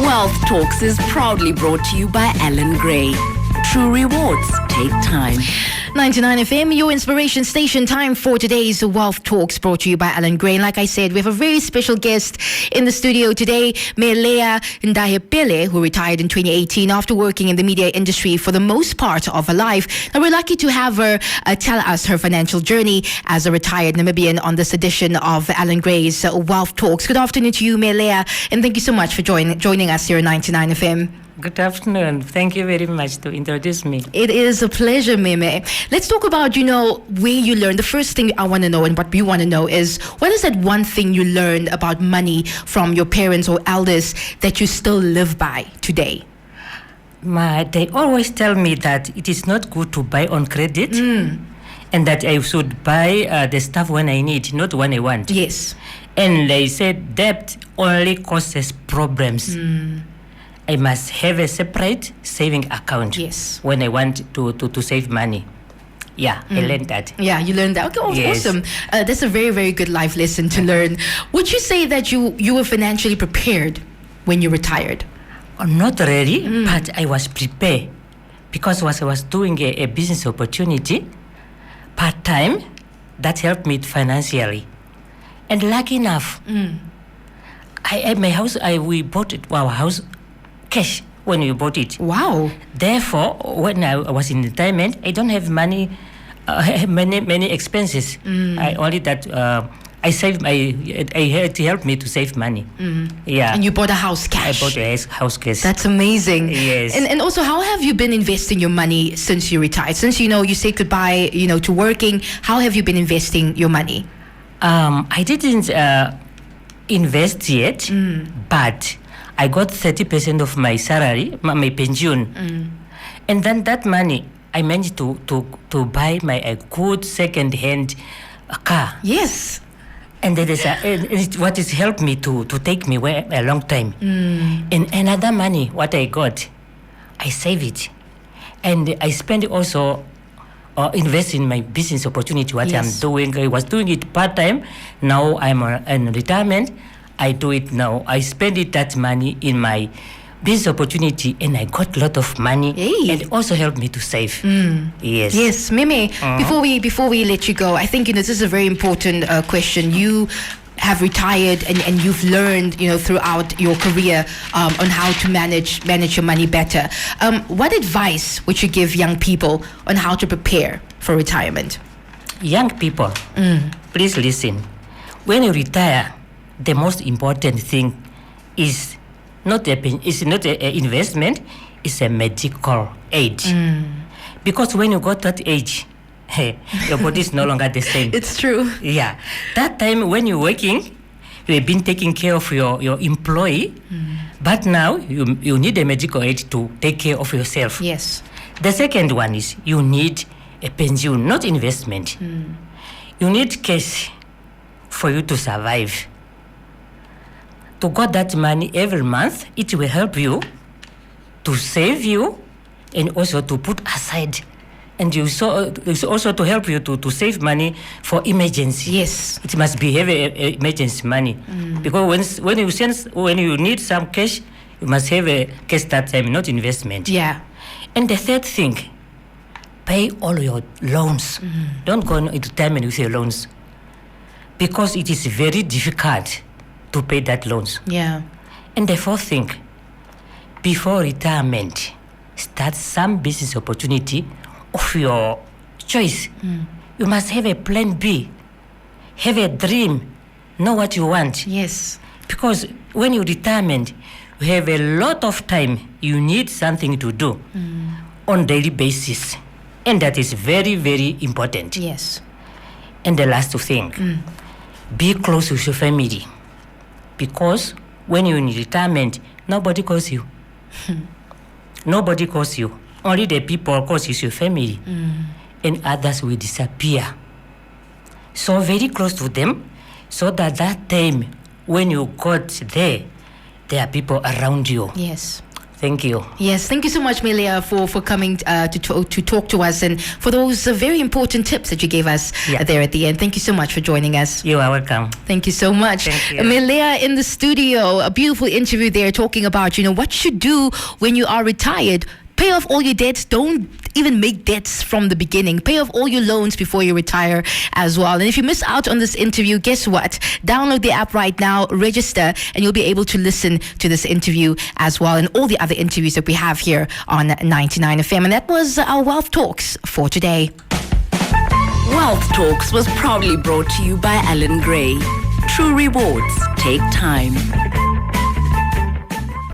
Wealth Talks is proudly brought to you by Allan. True rewards take time. 99 FM, your inspiration station. Time for today's Wealth Talks, brought to you by Allan. Like I said, we have a very special guest in the studio today, Lea Ndahepele, who retired in 2018 after working in the media industry for the most part of her life. Now, we're lucky to have her tell us her financial journey as a retired Namibian on this edition of Allan Gray's Wealth Talks. Good afternoon to you, Lea, and thank you so much for joining us here at 99 FM. Good afternoon. Thank you very much to introduce me. It is a pleasure, Meme. Let's talk about, where you learned. The first thing I want to know and what we want to know is, what is that one thing you learned about money from your parents or elders that you still live by today? They always tell me that it is not good to buy on credit and that I should buy the stuff when I need, not when I want. Yes. And they said debt only causes problems. I must have a separate saving account. Yes. When I want to save money. Yeah, I learned that. Yeah, you learned that. Okay, yes. Awesome. That's a very, very good life lesson to learn. Would you say that you were financially prepared when you retired? Not really, but I was prepared because I was doing a business opportunity part-time that helped me financially. And lucky enough, we bought our house cash when we bought it. Wow. Therefore, when I was in retirement, I don't have money, many expenses. I only that I saved. I had to help me to save money. Yeah. And you bought a house cash. I bought a house cash. That's amazing. Yes. And also, how have you been investing your money since you retired? Since you say goodbye, to working, how have you been investing your money? I didn't invest yet, but I got 30% of my salary, my pension, and then that money I managed to buy a good second-hand car. Yes, and that is what has helped me to take me a long time. And another money, what I got, I save it, and I spend also. Invest in my business opportunity, what I'm doing. I was doing it part-time. Now I'm in retirement. I do it now. I spend that money in my business opportunity, and I got a lot of money, and it also helped me to save. Yes. Yes, Meme. Before we let you go, I think this is a very important question. You have retired and you've learned throughout your career on how to manage your money better. What advice would you give young people on how to prepare for retirement? Young people, please listen. When you retire, the most important thing is not an investment, it's a medical aid. Because when you got that age, your body is no longer the same. It's true. Yeah. That time when you're working, you have been taking care of your employee, but now you need a medical aid to take care of yourself. Yes. The second one is you need a pension, not investment. You need cash for you to survive. To get that money every month, it will help you to save you and also to put aside. And it's also to help you to save money for emergency. Yes. It must be heavy emergency money. Because when you need some cash, you must have a cash that time, not investment. Yeah. And the third thing, pay all your loans. Don't go into retirement with your loans. Because it is very difficult to pay that loans. Yeah. And the fourth thing, before retirement, start some business opportunity of your choice. You must have a plan B, have a dream, know what you want. Yes. Because when you retirement, you have a lot of time. You need something to do on daily basis, and that is very, very important. Yes. And the last thing, be close with your family, because when you're in retirement, nobody calls you. Nobody calls you. Only the people calls you your family, and others will disappear. So very close to them, so that time when you got there are people around you. Yes. Thank you. Yes, thank you so much, Lea, for coming to talk to us and for those very important tips that you gave us there at the end. Thank you so much for joining us. You are welcome. Thank you so much. Thank you. Lea in the studio, a beautiful interview there talking about, what you do when you are retired. Pay off all your debts. Don't even make debts from the beginning. Pay off all your loans before you retire as well. And if you miss out on this interview, guess what? Download the app right now, register, and you'll be able to listen to this interview as well and all the other interviews that we have here on 99 FM. And that was our Wealth Talks for today. Wealth Talks was proudly brought to you by Allan Gray. True rewards take time.